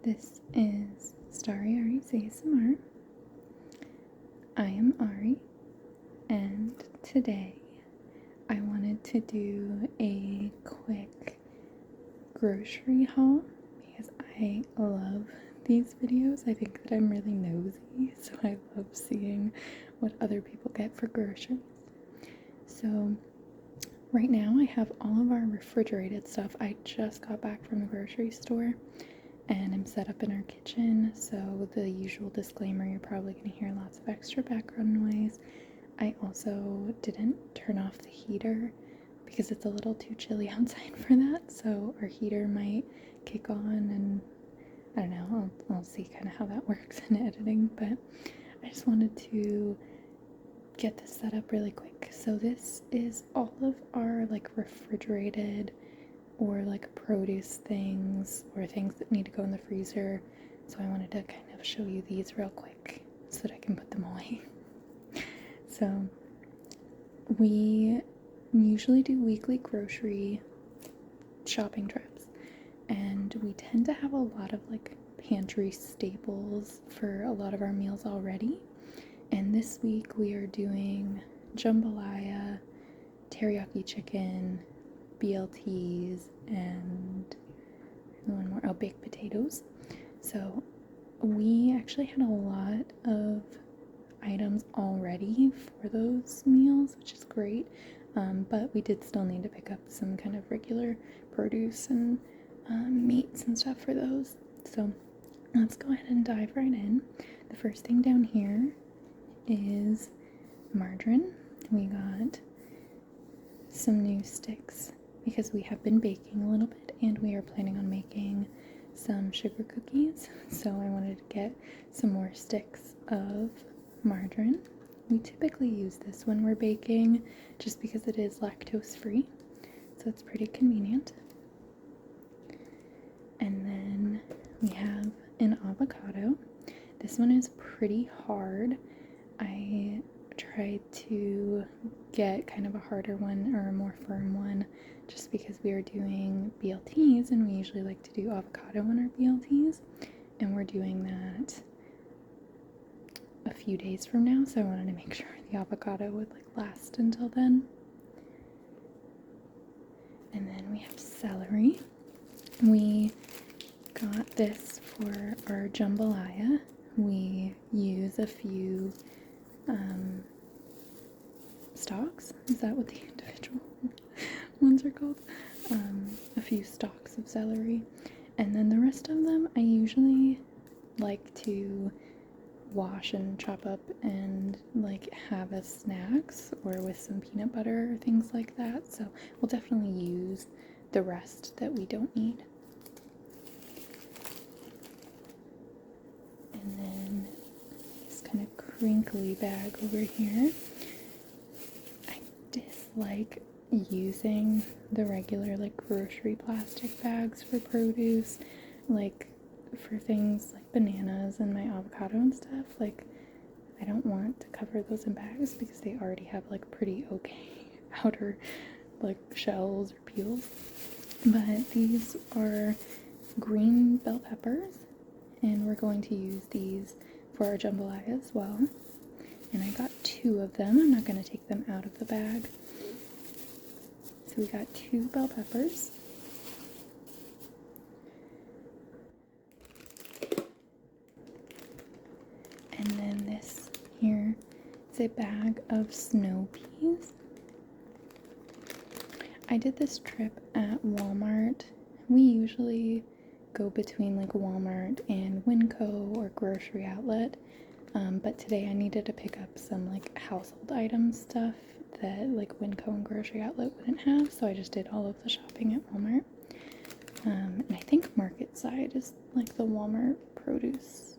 This is Starry Ari's ASMR. I am Ari, and today I wanted to do a quick grocery haul because I love these videos. I think that I'm really nosy, so I love seeing what other people get for groceries. So right now I have all of our refrigerated stuff. I just got back from the grocery store and I'm set up in our kitchen, so the usual disclaimer, you're probably going to hear lots of extra background noise. I also didn't turn off the heater because it's a little too chilly outside for that, so our heater might kick on, and I don't know, I'll see kind of how that works in editing, but I just wanted to get this set up really quick. So this is all of our like refrigerated or like produce things or things that need to go in the freezer. So I wanted to kind of show you these real quick so that I can put them away. So we usually do weekly grocery shopping trips, and we tend to have a lot of like pantry staples for a lot of our meals already. And this week we are doing jambalaya, teriyaki chicken, BLTs, and one more, baked potatoes. So we actually had a lot of items already for those meals, which is great, but we did still need to pick up some kind of regular produce and meats and stuff for those. So let's go ahead and dive right in. The first thing down here is margarine. We got some new sticks because we have been baking a little bit and we are planning on making some sugar cookies, so I wanted to get some more sticks of margarine. We typically use this when we're baking just because it is lactose free, so it's pretty convenient. And then we have an avocado. This one is pretty hard. I tried to get kind of a harder one or a more firm one just because we are doing BLTs and we usually like to do avocado on our BLTs, and we're doing that a few days from now, so I wanted to make sure the avocado would like last until then. And then we have celery. We got this for our jambalaya. We use a few stalks, is that what the individual ones are called? A few stalks of celery, and then the rest of them I usually like to wash and chop up and like have as snacks or with some peanut butter or things like that, so we'll definitely use the rest that we don't need. And then this kind of crinkly bag over here. I dislike using the regular like grocery plastic bags for produce, like for things like bananas and my avocado and stuff. Like I don't want to cover those in bags because they already have like pretty okay outer like shells or peels. But these are green bell peppers, and we're going to use these for our jambalaya as well. And I got 2 of them. I'm not going to take them out of the bag. So we got 2 bell peppers. And then this here is a bag of snow peas. I did this trip at Walmart. We usually go between like Walmart and Winco or grocery outlet, but today I needed to pick up some like household item stuff that like Winco and grocery outlet wouldn't have, so I just did all of the shopping at Walmart. And I think Market Side is like the Walmart produce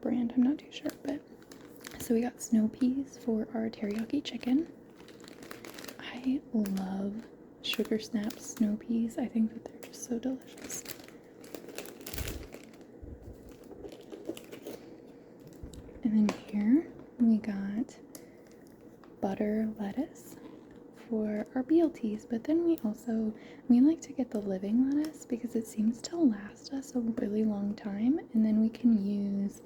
brand, I'm not too sure, but so we got snow peas for our teriyaki chicken. I love Sugar Snap snow peas. I think that they're just so delicious. And then here we got butter lettuce for our BLTs, but then we like to get the living lettuce because it seems to last us a really long time, and then we can use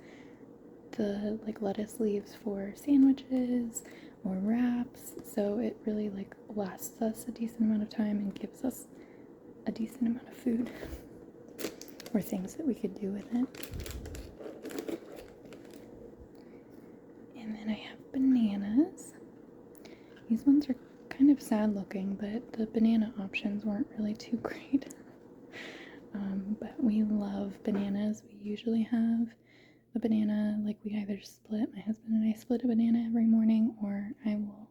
the lettuce leaves for sandwiches or wraps, so it really lasts us a decent amount of time and gives us a decent amount of food or things that we could do with it. And then I have bananas. These ones are kind of sad looking, but the banana options weren't really too great. But we love bananas. We usually have a banana, we either split, my husband and I split a banana every morning, or I will,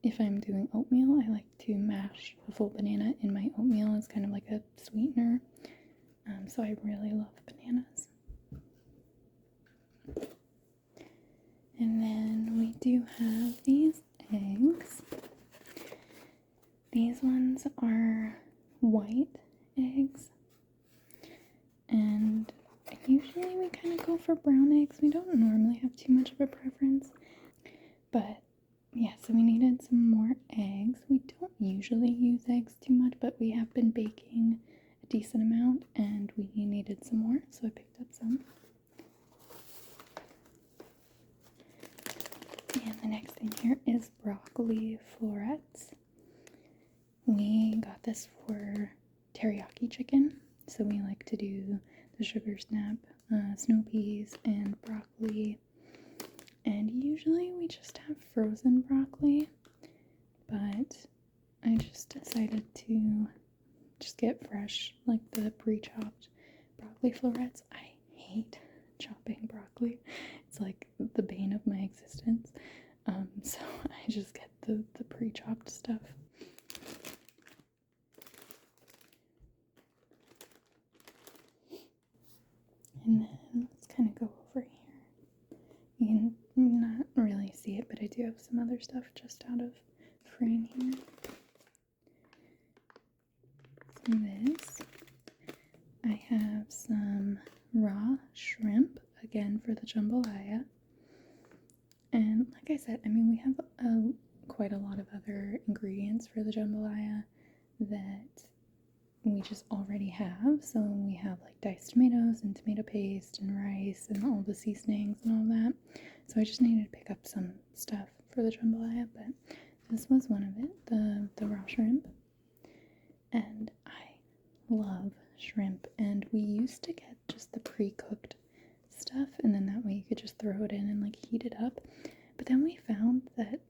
if I'm doing oatmeal, I like to mash a full banana in my oatmeal as kind of like a sweetener. So I really love bananas. And then we do have these eggs. These ones are white eggs, and usually we kind of go for brown eggs. We don't normally have too much of a preference, but yeah, so we needed some more eggs. We don't usually use eggs too much, but we have been baking a decent amount and we needed some more, so I picked up some. And the next thing here is broccoli florets. We got this for teriyaki chicken, so we like to do the sugar snap, snow peas, and broccoli. And usually we just have frozen broccoli, but I just decided to just get fresh, the pre-chopped broccoli florets. I hate chopping broccoli. It's the bane of my existence. So I just get the pre-chopped stuff. And then let's kind of go over here. You can not really see it, but I do have some other stuff just out of frame here. So this, I have some raw shrimp, again for the jambalaya. And like I said, we have quite a lot of other ingredients for the jambalaya that we just already have. So we have diced tomatoes and tomato paste and rice and all the seasonings and all that. So I just needed to pick up some stuff for the jambalaya, but this was one of it, the raw shrimp. And I love shrimp, and we used to get just the pre-cooked stuff, and then that way you could just throw it in and heat it up. But then we found that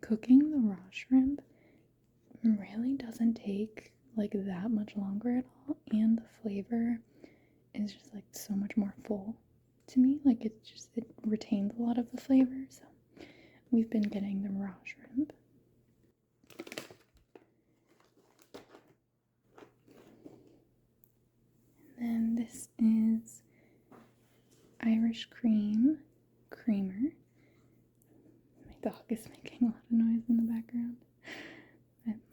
cooking the raw shrimp really doesn't take that much longer at all, and the flavor is just so much more full to me. It retains a lot of the flavor, so we've been getting the raw shrimp. And then this is Irish creamer. My dog is making a lot of noise in the background.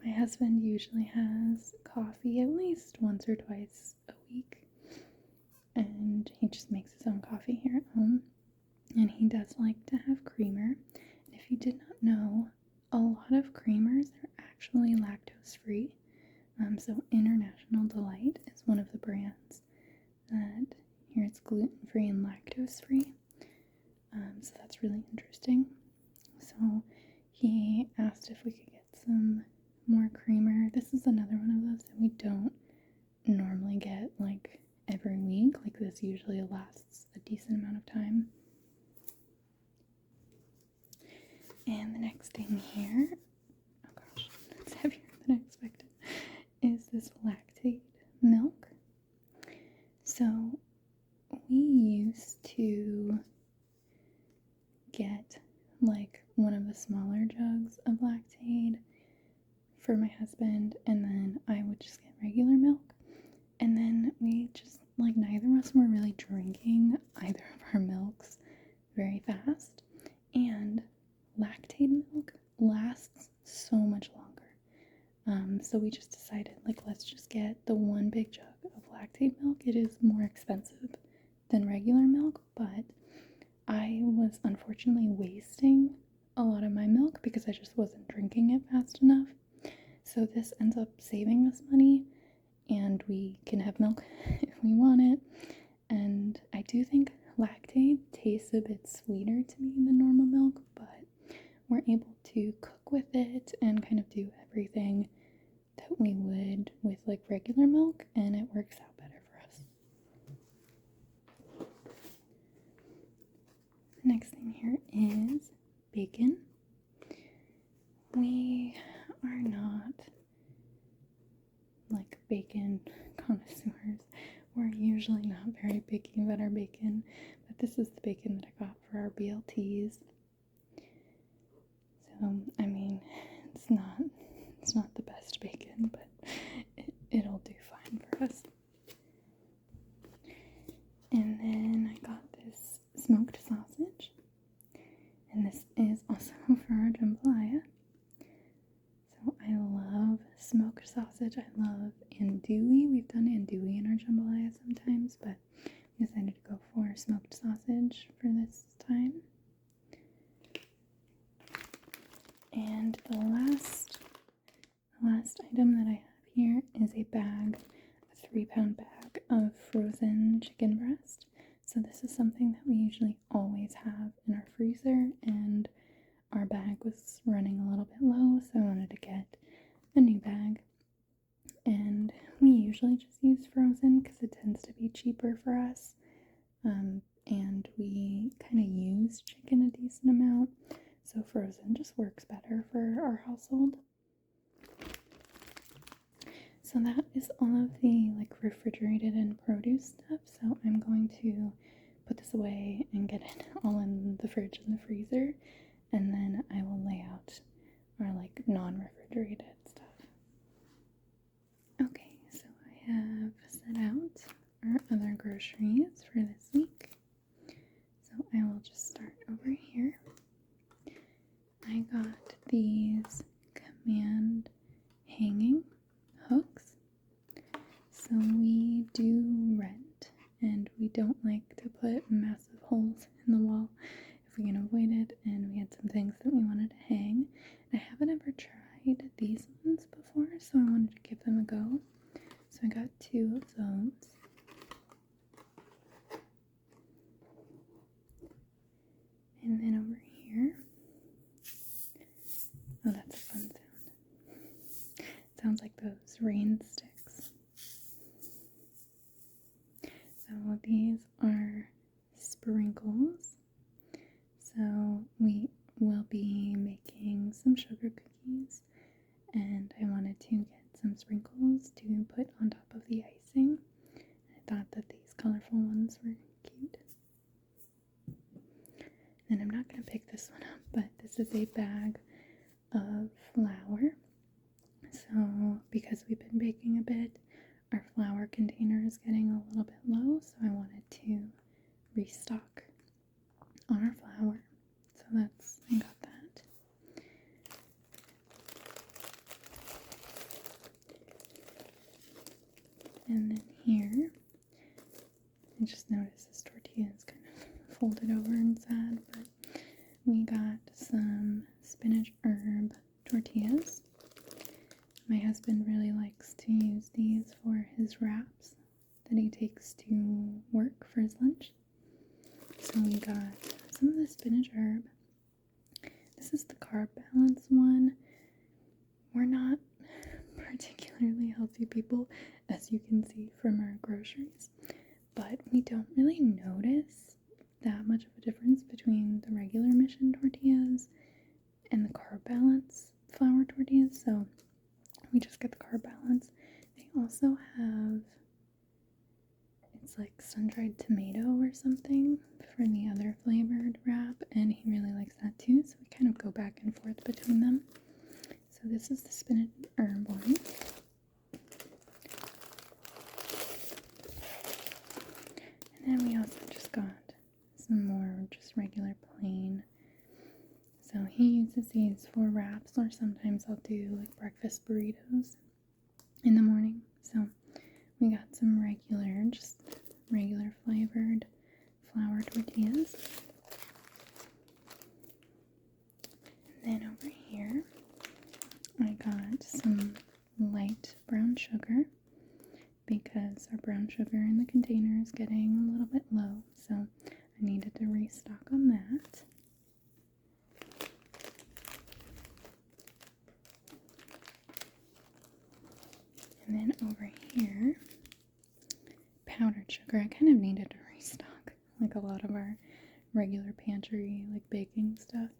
My husband usually has coffee at least once or twice a week, and he just makes his own coffee here at home, and he does like to have creamer. And if you did not know, a lot of creamers are actually lactose free. So International Delight is one of the brands that here it's gluten free and lactose free. So that's really interesting. So he asked if we could get some more creamer. This is another one of those that we don't normally get every week. This usually lasts a decent amount of time. And the next thing here, oh gosh, that's heavier than I expected, is this Lactate milk. So we used to get one of the smaller jugs of Lactate for my husband, and then I would just get regular milk. And then we just neither of us were really drinking either of our milks very fast, and Lactate milk lasts so much longer. So we just decided let's just get the one big jug of Lactate milk. It is more expensive than regular milk, but I was unfortunately wasting a lot of my milk because I just wasn't drinking it fast enough. So this ends up saving us money, and we can have milk if we want it. And I do think lactate tastes a bit sweeter to me than normal milk, but we're able to cook with it and kind of do everything that we would with like regular milk, and it works out better for us. The next thing here is bacon. We are not like bacon connoisseurs. We're usually not very picky about our bacon, but this is the bacon that I got for our BLTs. So, I mean, it's not the best bacon, but it'll do fine for us. And then I got this smoked sausage, and this is also for our jambalaya. So I love smoked sausage. I love andouille. We've done andouille in our jambalaya sometimes, but we decided to go for smoked sausage for this time. And the last item that I have here is a 3-pound bag of frozen chicken breast. So this is something that we usually always have in our freezer, and our bag was running a little bit low, so I wanted to get a new bag. And we usually just use frozen because it tends to be cheaper for us. And we kind of use chicken a decent amount, so frozen just works better for our household. So that is all of the like refrigerated and produce stuff. So I'm going to put this away and get it all in the fridge and the freezer, and then I will lay out our like non-refrigerated stuff. Okay, so I have set out our other groceries for this week. So I will just start over here. I got these command hanging hooks. So we do rent, and we don't like to put massive holes in the wall if we can avoid it, and we had some things that we wanted to hang. I haven't ever tried these ones before, so I wanted to give them a go. So I got 2 of those. And then over here, oh, that's a fun sound. Sounds like those rain sticks. So these are sprinkles. So we will be making some sugar cookies, and I wanted to get some sprinkles to put on top of the icing. I thought that these colorful ones were cute. And I'm not going to pick this one up, but this is a bag of flour. So because we've been baking a bit, our flour container is getting a little bit low, so I wanted to restock on our flour. So I got that. And then here, I just noticed this tortilla is kind of folded over and sad, but we got some spinach herb tortillas. My husband really likes to use these for his wraps that he takes to work for his lunch. So we got some of the spinach herb. This is the carb balance one. We're not particularly healthy people, as you can see from our groceries, but we don't really notice that much of a difference between the regular mission tortillas and the carb balance flour tortillas, so we just get the carb balance. They also have, it's like sun-dried tomato or something for the other flavored wrap, and he really likes that too, so we kind of go back and forth between them. So this is the spinach herb one. And then we also just got some more just regular plain. So he uses these for wraps, or sometimes I'll do like breakfast burritos in the morning. So we got some regular flavored flour tortillas. And then over here, I got some light brown sugar because our brown sugar in the container is getting a little bit low, so I needed to restock on that. And then over here, powdered sugar. I kind of needed to restock like a lot of our regular pantry like baking stuff.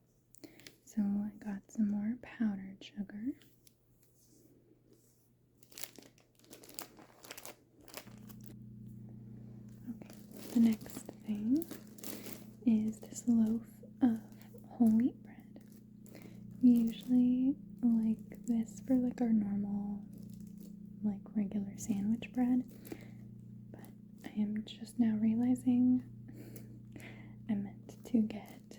So I got some more powdered sugar. Okay, the next thing is this loaf of whole wheat bread. We usually like this for like our normal like regular sandwich bread, but I am just now realizing I meant to get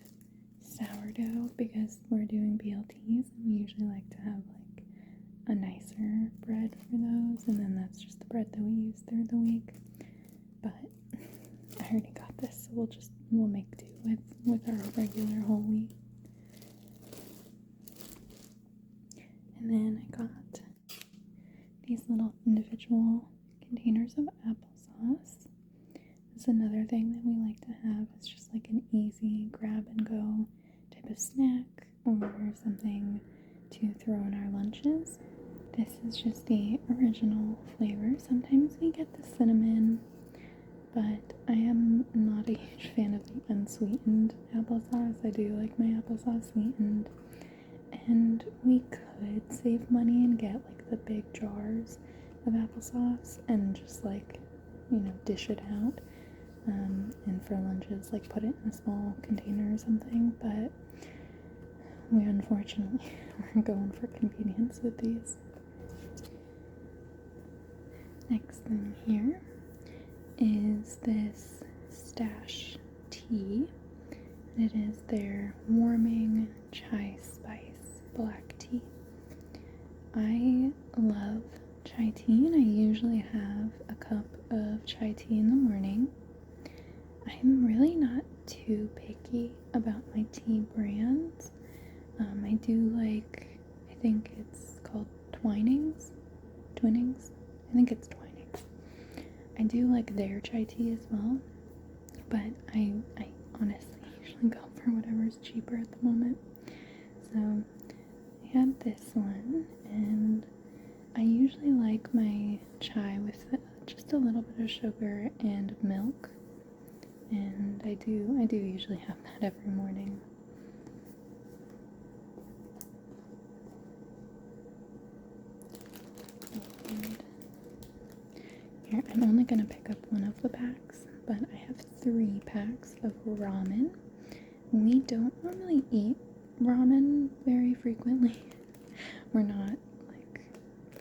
sourdough because we're doing BLTs and we usually like to have like a nicer bread for those, and then that's just the bread that we use through the week. But I already got this, so we'll make do with our regular whole wheat. And then I got these little individual containers of applesauce. It's another thing that we like to have. It's just like an easy grab and go type of snack or something to throw in our lunches. This is just the original flavor. Sometimes we get the cinnamon, but I am not a huge fan of the unsweetened applesauce. I do like my applesauce sweetened. And we could save money and get like the big jars of applesauce and just like, you know, dish it out. And for lunches, like put it in a small container or something. But we unfortunately are going for convenience with these. Next thing here is this stash tea. It is their warming chai spice black tea. I love chai tea, and I usually have a cup of chai tea in the morning. I'm really not too picky about my tea brands. I do like, I think it's called Twinings. I think it's Twinings. I do like their chai tea as well, but I honestly usually go for whatever's cheaper at the moment. So I had this one, and I usually like my chai with just a little bit of sugar and milk, and I do usually have that every morning. And here, I'm only going to pick up one of the packs, but I have 3 packs of ramen. We don't normally eat ramen very frequently. We're not like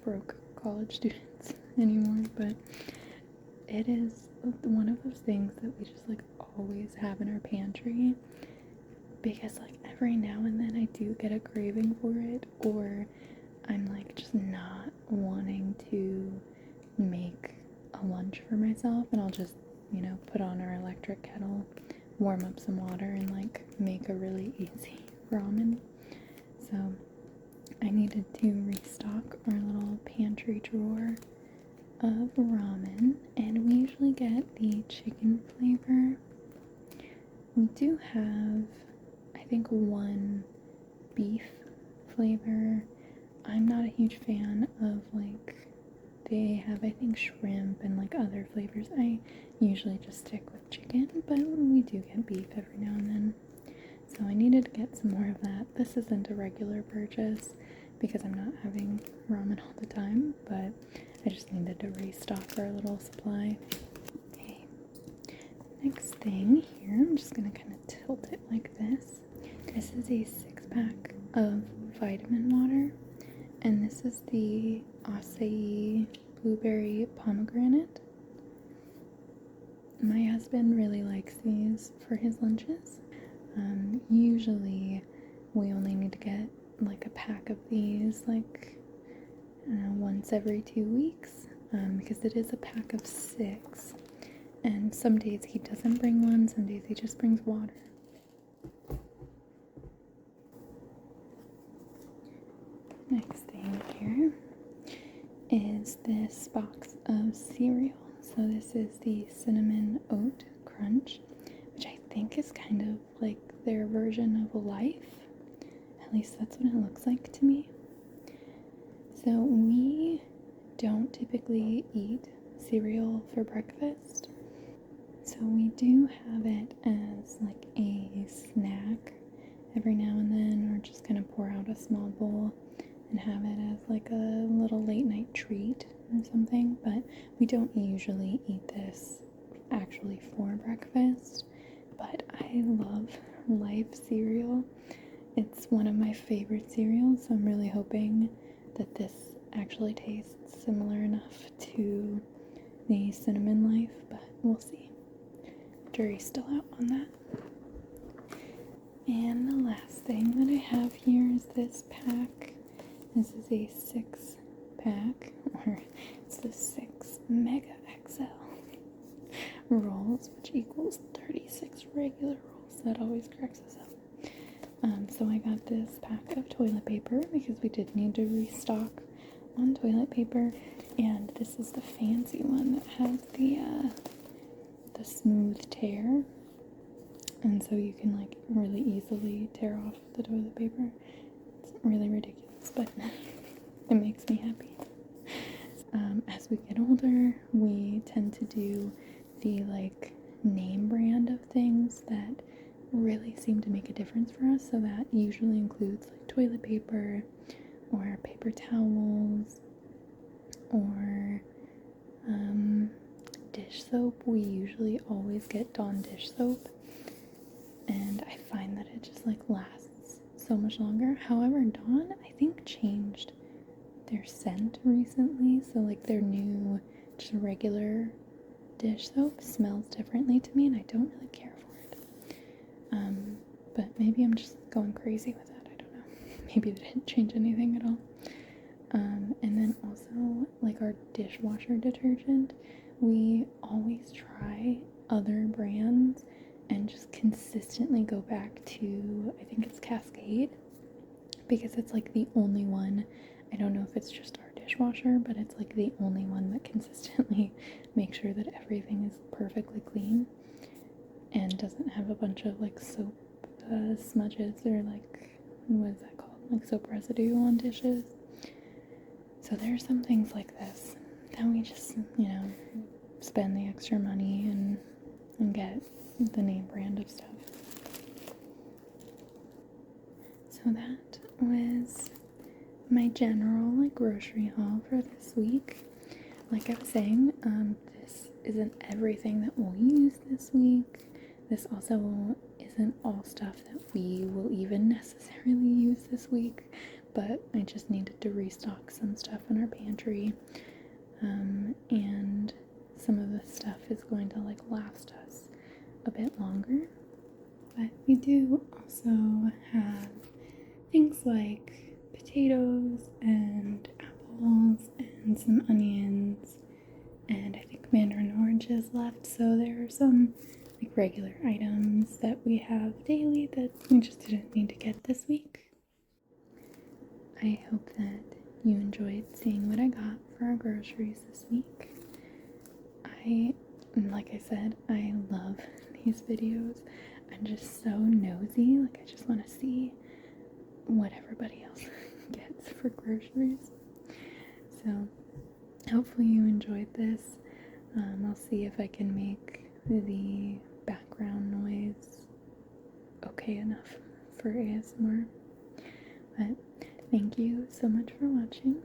broke college students anymore, but it is one of those things that we just like always have in our pantry, because like every now and then I do get a craving for it, or I'm like just not wanting to make a lunch for myself, and I'll just, you know, put on our electric kettle, warm up some water, and like make a really easy ramen. So I needed to restock our little pantry drawer of ramen, and we usually get the chicken flavor. We do have, I think, one beef flavor. I'm not a huge fan of like, they have, I think, shrimp and like other flavors. I usually just stick with chicken, but we do get beef every now and then. So I needed to get some more of that. This isn't a regular purchase because I'm not having ramen all the time, but I just needed to restock our little supply. Okay, next thing here, I'm just gonna kind of tilt it like this. This is a 6-pack of vitamin water, and this is the acai blueberry pomegranate. My husband really likes these for his lunches. Usually we only need to get like a pack of these like once every 2 weeks, because it is a pack of 6, and some days he doesn't bring one, some days he just brings water. next thing here is this box of cereal. So this is the Cinnamon Oat Crunch, which I think is kind of like their version of Life. At least that's what it looks like to me. So we don't typically eat cereal for breakfast. So we do have it as like a snack every now and then, or just kind of pour out a small bowl and have it as like a little late night treat or something. But we don't usually eat this actually for breakfast. But I love Life cereal. It's one of my favorite cereals, so I'm really hoping that this actually tastes similar enough to the Cinnamon Life, but we'll see. Jury's still out on that. And the last thing that I have here is this pack. This is a 6-pack, or it's the 6 Mega XL rolls, which equals 36 regular rolls. That always cracks us up. So I got this pack of toilet paper because we did need to restock on toilet paper, and this is the fancy one that has the smooth tear, and so you can like really easily tear off the toilet paper. It's really ridiculous, but it makes me happy. As we get older, we tend to do the like name brand of things that really seem to make a difference for us. So that usually includes like toilet paper or paper towels or dish soap. We usually always get Dawn dish soap, and I find that it just like lasts so much longer. However, Dawn I think changed their scent recently, so like their new just regular dish soap smells differently to me, and I don't really care for it. But maybe I'm just going crazy with that. I don't know. Maybe they didn't change anything at all. And then also like our dishwasher detergent, we always try other brands and just consistently go back to, I think it's Cascade, because it's like the only one. I don't know if it's just our dishwasher, but it's like the only one that consistently makes sure that everything is perfectly clean and doesn't have a bunch of like soap smudges, or like, what is that called, like soap residue on dishes. So there's some things like this that we just, spend the extra money and get the name brand of stuff. So that was my general like grocery haul for this week. Like I was saying, this isn't everything that we'll use this week. This also isn't all stuff that we will even necessarily use this week, but I just needed to restock some stuff in our pantry, and some of the stuff is going to like last us a bit longer. But we do also have things like potatoes and apples and some onions, and I think mandarin oranges left, so there are some like regular items that we have daily that we just didn't need to get this week. I hope that you enjoyed seeing what I got for our groceries this week. Like I said, I love these videos. I'm just so nosy, like I just want to see what everybody else gets for groceries. So hopefully you enjoyed this. I'll see if I can make the background noise okay enough for ASMR. But thank you so much for watching,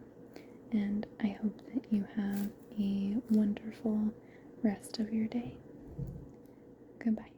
and I hope that you have a wonderful rest of your day. Goodbye.